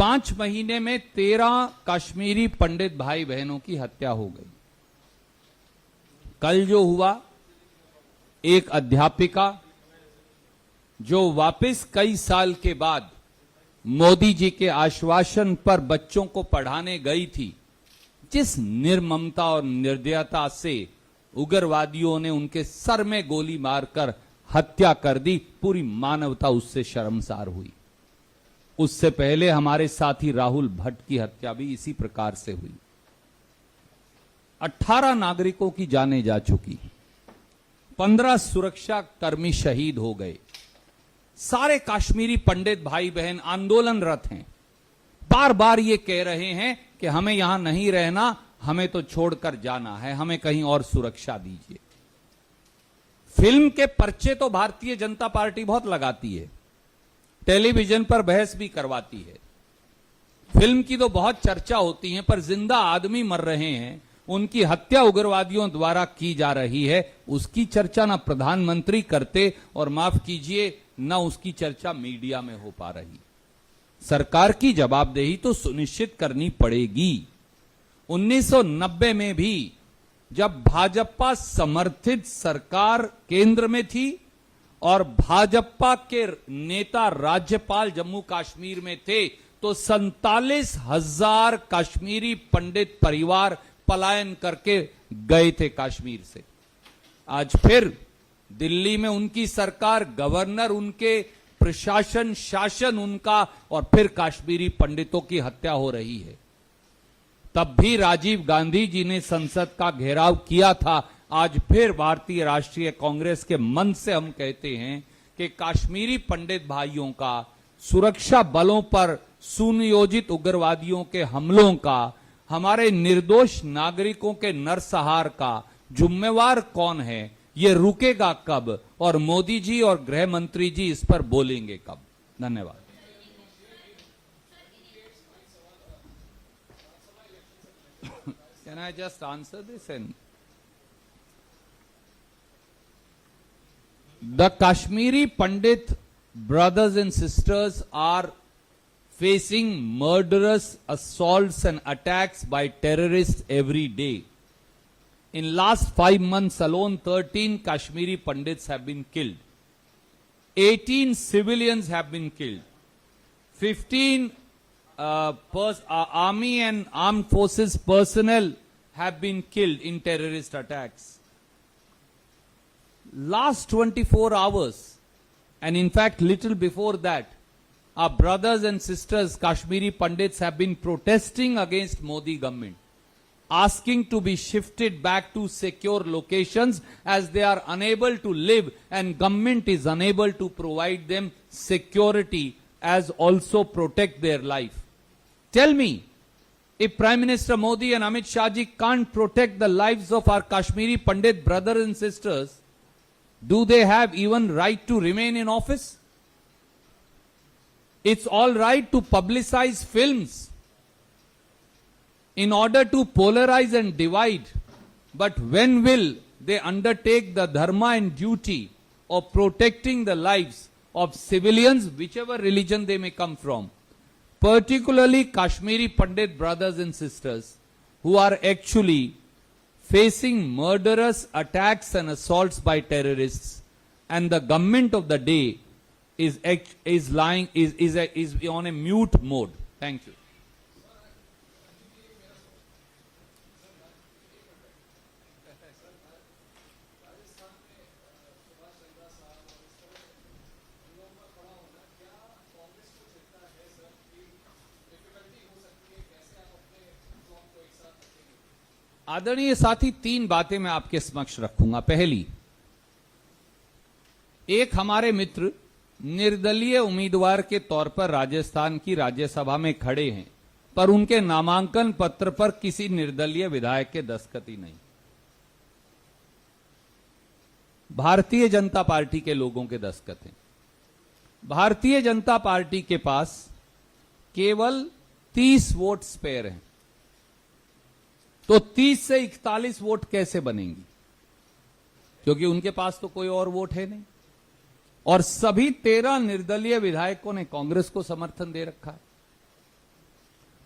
5 महीने में 13 कश्मीरी पंडित भाई बहनों की हत्या हो गई। कल जो हुआ, एक अध्यापिका जो वापस कई साल के बाद मोदी जी के आश्वासन पर बच्चों को पढ़ाने गई थी, जिस निर्ममता और निर्दयता से उग्रवादियों ने उनके सर में गोली मारकर हत्या कर दी, पूरी मानवता उससे शर्मसार हुई। उससे पहले हमारे साथी राहुल भट्ट की हत्या भी इसी प्रकार से हुई। 18 नागरिकों की जानें जा चुकी, 15 सुरक्षा कर्मी शहीद हो गए। सारे कश्मीरी पंडित भाई बहन आंदोलनरत हैं, बार बार ये कह रहे हैं कि हमें यहां नहीं रहना, हमें तो छोड़कर जाना है, हमें कहीं और सुरक्षा दीजिए। फिल्म के पर्चे तो भारतीय जनता पार्टी बहुत लगाती है, टेलीविजन पर बहस भी करवाती है, फिल्म की तो बहुत चर्चा होती है, पर जिंदा आदमी मर रहे हैं, उनकी हत्या उग्रवादियों द्वारा की जा रही है, उसकी चर्चा ना प्रधानमंत्री करते और माफ कीजिए ना उसकी चर्चा मीडिया में हो पा रही। सरकार की जवाबदेही तो सुनिश्चित करनी पड़ेगी। 1990 में भी जब भाजपा समर्थित सरकार केंद्र में थी और भाजपा के नेता राज्यपाल जम्मू कश्मीर में थे, तो 47,000 कश्मीरी पंडित परिवार पलायन करके गए थे कश्मीर से। आज फिर दिल्ली में उनकी सरकार, गवर्नर उनके, प्रशासन, शासन उनका, और फिर कश्मीरी पंडितों की हत्या हो रही है। तब भी राजीव गांधी जी ने संसद का घेराव किया था। आज फिर भारतीय राष्ट्रीय कांग्रेस के मन से हम कहते हैं कि कश्मीरी पंडित भाइयों का, सुरक्षा बलों पर सुनियोजित उग्रवादियों के हमलों का, हमारे निर्दोष नागरिकों के नरसंहार का जिम्मेवार कौन है, ये रुकेगा कब, और मोदी जी और गृह मंत्री जी इस पर बोलेंगे कब? धन्यवाद। Can I just answer this? And the Kashmiri Pandit brothers and sisters are facing murderous assaults and attacks by terrorists every day. In last 5 months alone, 13 Kashmiri Pandits have been killed. 18 civilians have been killed. 15 army and armed forces personnel have been killed in terrorist attacks. Last 24 hours, and in fact little before that, our brothers and sisters, Kashmiri Pandits, have been protesting against Modi government, asking to be shifted back to secure locations as they are unable to live and government is unable to provide them security as also protect their life. Tell me, if Prime Minister Modi and Amit Shah ji can't protect the lives of our Kashmiri Pandit brothers and sisters, do they have even right to remain in office? It's all right to publicize films in order to polarize and divide, but when will they undertake the dharma and duty of protecting the lives of civilians, whichever religion they may come from, particularly Kashmiri Pandit brothers and sisters who are actually facing murderous attacks and assaults by terrorists, and the government of the day is on a mute mode. Thank you. आदरणीय साथी, 3 बातें मैं आपके समक्ष रखूंगा। पहली, एक हमारे मित्र निर्दलीय उम्मीदवार के तौर पर राजस्थान की राज्यसभा में खड़े हैं, पर उनके नामांकन पत्र पर किसी निर्दलीय विधायक के दस्तखत ही नहीं। भारतीय जनता पार्टी के लोगों के दस्तखत हैं। भारतीय जनता पार्टी के पास केवल 30 वोट स्पेयर हैं, तो 30 से 41 वोट कैसे बनेंगी? क्योंकि उनके पास तो कोई और वोट है नहीं, और सभी 13 निर्दलीय विधायकों ने कांग्रेस को समर्थन दे रखा है।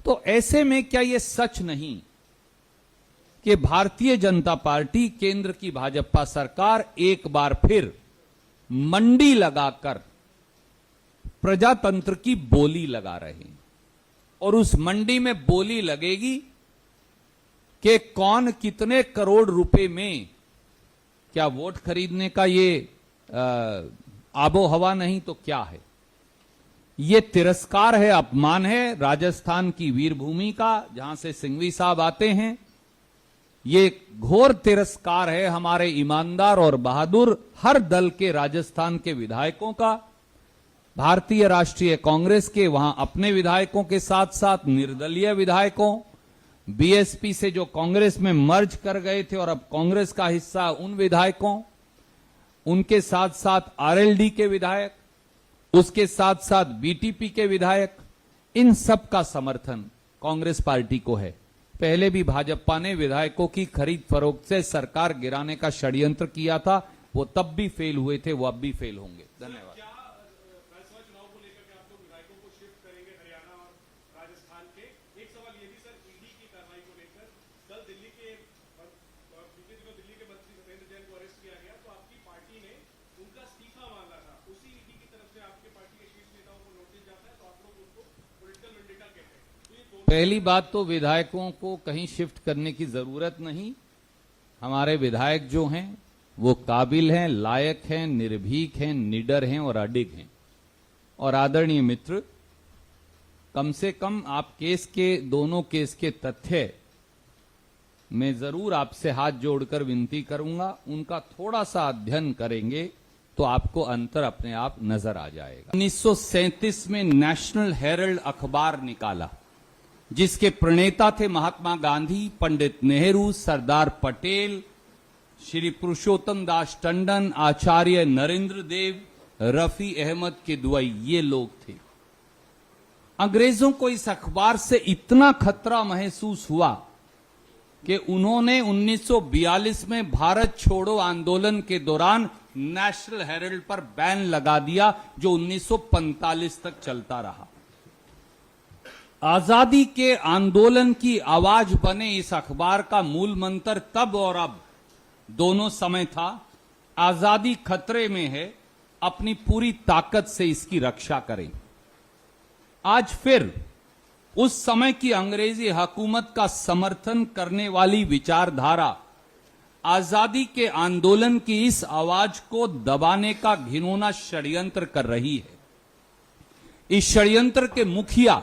तो ऐसे में क्या यह सच नहीं कि भारतीय जनता पार्टी, केंद्र की भाजपा सरकार एक बार फिर मंडी लगाकर प्रजातंत्र की बोली लगा रहे हैं, और उस मंडी में बोली लगेगी कि कौन कितने करोड़ रुपए में, क्या वोट खरीदने का ये आबो हवा नहीं तो क्या है? ये तिरस्कार है, अपमान है राजस्थान की वीरभूमि का, जहां से सिंघवी साहब आते हैं। ये घोर तिरस्कार है हमारे ईमानदार और बहादुर हर दल के राजस्थान के विधायकों का, भारतीय राष्ट्रीय कांग्रेस के वहां अपने विधायकों के साथ साथ निर्दलीय विधायकों, बीएसपी से जो कांग्रेस में मर्ज कर गए थे और अब कांग्रेस का हिस्सा उन विधायकों, उनके साथ साथ आरएलडी के विधायक, उसके साथ साथ बीटीपी के विधायक, इन सब का समर्थन कांग्रेस पार्टी को है। पहले भी भाजपा ने विधायकों की खरीद फरोख्त से सरकार गिराने का षड्यंत्र किया था, वो तब भी फेल हुए थे, वो अब भी फेल होंगे। धन्यवाद। पहली बात तो विधायकों को कहीं शिफ्ट करने की जरूरत नहीं। हमारे विधायक जो हैं वो काबिल हैं, लायक हैं, निर्भीक हैं, निडर हैं और अडिग हैं। और आदरणीय मित्र, कम से कम आप दोनों केस के तथ्य मैं जरूर आपसे हाथ जोड़कर विनती करूंगा, उनका थोड़ा सा अध्ययन करेंगे तो आपको अंतर अपने आप नजर आ जाएगा। 1937 में नेशनल हेरल्ड अखबार निकाला, जिसके प्रणेता थे महात्मा गांधी, पंडित नेहरू, सरदार पटेल, श्री पुरुषोत्तम दास टंडन, आचार्य नरेंद्र देव, रफी अहमद किदवई, ये लोग थे। अंग्रेजों को इस अखबार से इतना खतरा महसूस हुआ कि उन्होंने 1942 में भारत छोड़ो आंदोलन के दौरान नेशनल हेरल्ड पर बैन लगा दिया, जो 1945 तक चलता रहा। आजादी के आंदोलन की आवाज बने इस अखबार का मूल मंत्र तब और अब दोनों समय था, आजादी खतरे में है, अपनी पूरी ताकत से इसकी रक्षा करें। आज फिर उस समय की अंग्रेजी हुकूमत का समर्थन करने वाली विचारधारा आजादी के आंदोलन की इस आवाज को दबाने का घिनौना षड्यंत्र कर रही है। इस षड्यंत्र के मुखिया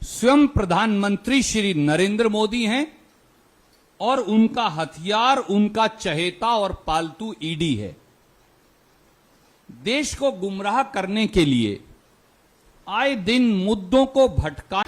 स्वयं प्रधानमंत्री श्री नरेंद्र मोदी हैं और उनका हथियार उनका चहेता और पालतू ईडी है। देश को गुमराह करने के लिए आए दिन मुद्दों को भटका